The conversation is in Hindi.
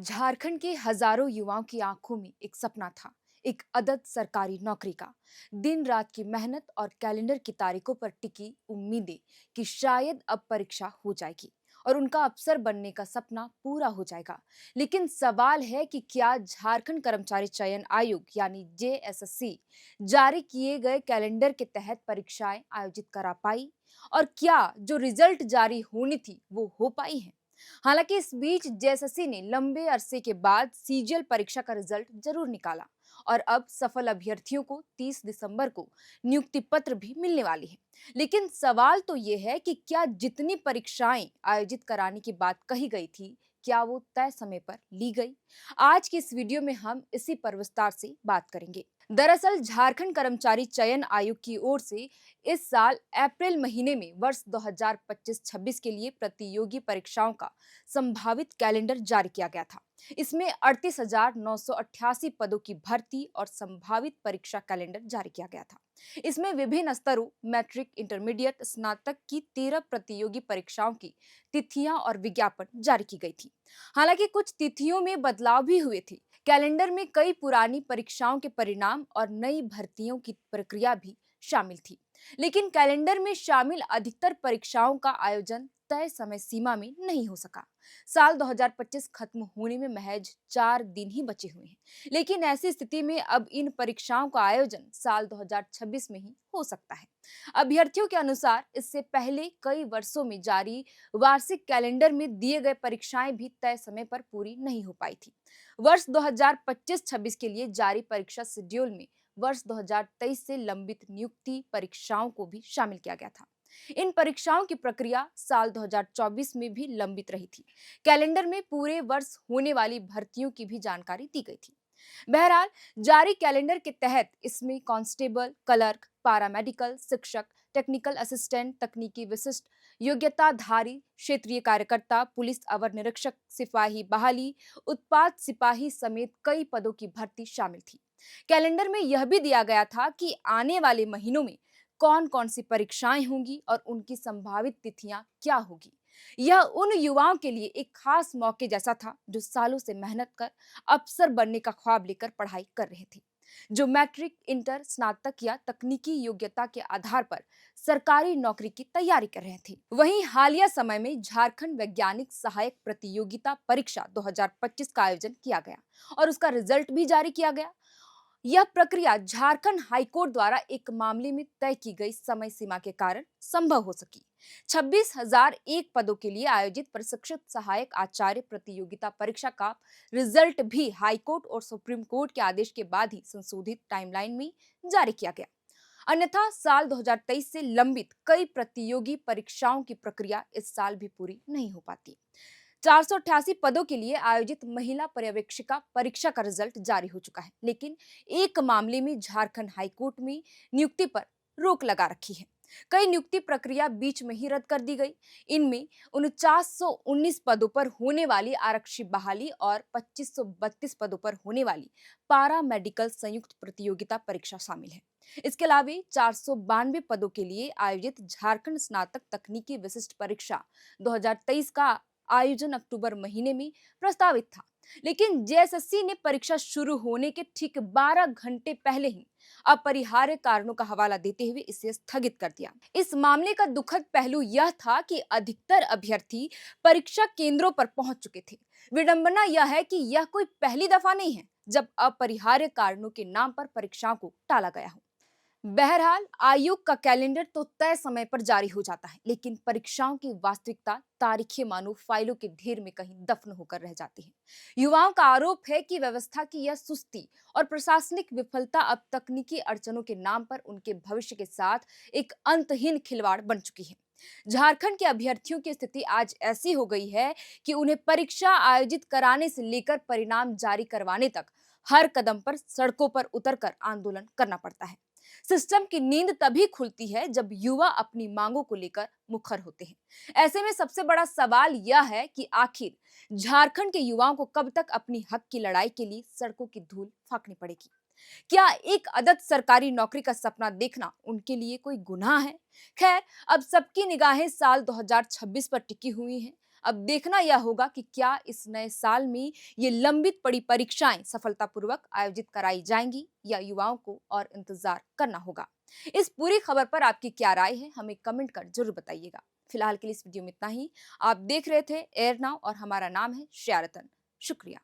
झारखंड के हजारों युवाओं की आंखों में एक सपना था। एक अदद सरकारी नौकरी का। दिन रात की मेहनत और कैलेंडर की तारीखों पर टिकी उम्मीदें कि शायद अब परीक्षा हो जाएगी और उनका अफसर बनने का सपना पूरा हो जाएगा। लेकिन सवाल है कि क्या झारखंड कर्मचारी चयन आयोग यानी जेएसएससी जारी किए गए कैलेंडर के तहत परीक्षाएं आयोजित करा पाई, और क्या जो रिजल्ट जारी होनी थी वो हो पाई है। हालांकि इस बीच जेएसएससी ने लंबे अरसे के बाद सीजीएल परीक्षा का रिजल्ट जरूर निकाला और अब सफल अभ्यर्थियों को 30 दिसंबर को नियुक्ति पत्र भी मिलने वाली है। लेकिन सवाल तो यह है कि क्या जितनी परीक्षाएं आयोजित कराने की बात कही गई थी, क्या वो तय समय पर ली गई। आज की इस वीडियो में हम इसी पर विस्तार से बात करेंगे। दरअसल झारखंड कर्मचारी चयन आयोग की ओर से इस साल अप्रैल महीने में वर्ष 2025-26 के लिए प्रतियोगी परीक्षाओं का संभावित कैलेंडर जारी किया गया था। इसमें 38,988 पदों की भर्ती और संभावित परीक्षा कैलेंडर जारी किया गया था। इसमें विभिन्न स्तरों मैट्रिक, इंटरमीडिएट, स्नातक की 13 प्रतियोगी परीक्षाओं की तिथियां और विज्ञापन जारी की गई थी। हालांकि कुछ तिथियों में बदलाव भी हुए थे। कैलेंडर में कई पुरानी परीक्षाओं के परिणाम और नई भर्तियों की प्रक्रिया भी शामिल थी। लेकिन कैलेंडर में शामिल अधिकतर परीक्षाओं का आयोजन तय समय सीमा में नहीं हो सका। साल 2025 खत्म होने में महज 4 दिन ही बचे हुए हैं। लेकिन ऐसी स्थिति में अब इन परीक्षाओं का आयोजन साल 2026 में ही हो सकता है। अभ्यर्थियों के अनुसार इससे पहले कई वर्षों में जारी वार्षिक कैलेंडर में दिए गए परीक्षाएं भी तय समय पर पूरी नहीं हो पाई थी। वर्ष 2025-26 के लिए जारी परीक्षा शेड्यूल में वर्ष 2023 से लंबित नियुक्ति परीक्षाओं को भी शामिल किया गया था। इन परीक्षाओं की प्रक्रिया साल 2024 में भी लंबित रही थी। कैलेंडर में पूरे वर्ष होने वाली भर्तियों की भी जानकारी दी गई थी। बहरहाल, जारी कैलेंडर के तहत इसमें कांस्टेबल, क्लर्क, पैरामेडिकल, शिक्षक, टेक्निकल असिस्टेंट, तकनीकी विशिष्ट योग्यताधारी क्षेत्रीय कार्यकर्ता, पुलिस अवर निरीक्षक, सिपाही बहाली, उत्पाद सिपाही समेत कई पदों की भर्ती शामिल थी। कैलेंडर में यह भी दिया गया था कि आने वाले महीनों में कौन कौन सी परीक्षाएं होंगी और उनकी संभावित तिथियां क्या होगी। यह उन युवाओं के लिए एक खास मौके जैसा था जो सालों से मेहनत कर अफसर बनने का ख्वाब लेकर पढ़ाई कर रहे थे, जो मैट्रिक, इंटर, स्नातक या तकनीकी योग्यता के आधार पर सरकारी नौकरी की तैयारी कर रहे थे। वहीं हालिया समय में झारखंड वैज्ञानिक सहायक प्रतियोगिता परीक्षा 2025 का आयोजन किया गया और उसका रिजल्ट भी जारी किया गया। यह प्रक्रिया झारखंड हाईकोर्ट द्वारा एक मामले में तय की गई समय सीमा के कारण संभव हो सकी। 26,001 पदों के लिए आयोजित प्रशिक्षित सहायक आचार्य प्रतियोगिता परीक्षा का रिजल्ट भी हाईकोर्ट और सुप्रीम कोर्ट के आदेश के बाद ही संशोधित टाइमलाइन में जारी किया गया। अन्यथा साल 2023 से लंबित कई प्रतियोगी परीक्षाओं की प्रक्रिया इस साल भी पूरी नहीं हो पाती। 488 पदों के लिए आयोजित महिला पर्यवेक्षिका परीक्षा का रिजल्ट जारी हो चुका है, लेकिन एक मामले में झारखंड हाईकोर्ट में नियुक्ति पर रोक लगा रखी है। कई नियुक्ति प्रक्रिया बीच में ही रद्द कर दी गई। इनमें 4919 पदों पर होने वाली आरक्षी बहाली और 2532 पदों पर होने वाली पारा मेडिकल संयुक्त प्रतियोगिता परीक्षा शामिल है। इसके अलावा 492 पदों के लिए आयोजित झारखंड स्नातक तकनीकी विशिष्ट परीक्षा 2023 का आयोजन अक्टूबर महीने में प्रस्तावित था। लेकिन जेएसएससी ने परीक्षा शुरू होने के ठीक 12 घंटे पहले ही अपरिहार्य कारणों का हवाला देते हुए इसे स्थगित कर दिया। इस मामले का दुखद पहलू यह था कि अधिकतर अभ्यर्थी परीक्षा केंद्रों पर पहुंच चुके थे। विडंबना यह है कि यह कोई पहली दफा नहीं है जब अपरिहार्य कारणों के नाम पर परीक्षाओं को टाला गया हो। बहरहाल, आयोग का कैलेंडर तो तय समय पर जारी हो जाता है, लेकिन परीक्षाओं की वास्तविकता तारीखें मानो फाइलों के ढेर में कहीं दफन होकर रह जाती है। युवाओं का आरोप है कि व्यवस्था की यह सुस्ती और प्रशासनिक विफलता अब तकनीकी अड़चनों के नाम पर उनके भविष्य के साथ एक अंतहीन खिलवाड़ बन चुकी है। झारखंड के अभ्यर्थियों की स्थिति आज ऐसी हो गई है कि उन्हें परीक्षा आयोजित कराने से लेकर परिणाम जारी करवाने तक हर कदम पर सड़कों पर उतरकर आंदोलन करना पड़ता है। सिस्टम की नींद तभी खुलती है जब युवा अपनी मांगों को लेकर मुखर होते हैं। ऐसे में सबसे बड़ा सवाल यह है कि आखिर झारखंड के युवाओं को कब तक अपनी हक की लड़ाई के लिए सड़कों की धूल फाकनी पड़ेगी। क्या एक अदद सरकारी नौकरी का सपना देखना उनके लिए कोई गुनाह है? खैर, अब सबकी निगाहें साल 2026 पर टिकी हुई हैं। अब देखना यह होगा कि क्या इस नए साल में ये लंबित पड़ी परीक्षाएं सफलतापूर्वक आयोजित कराई जाएंगी या युवाओं को और इंतजार करना होगा। इस पूरी खबर पर आपकी क्या राय है, हमें कमेंट कर जरूर बताइएगा। फिलहाल के लिए इस वीडियो में इतना ही। आप देख रहे थे एयर नाउ और हमारा नाम है श्रेया रतन। शुक्रिया।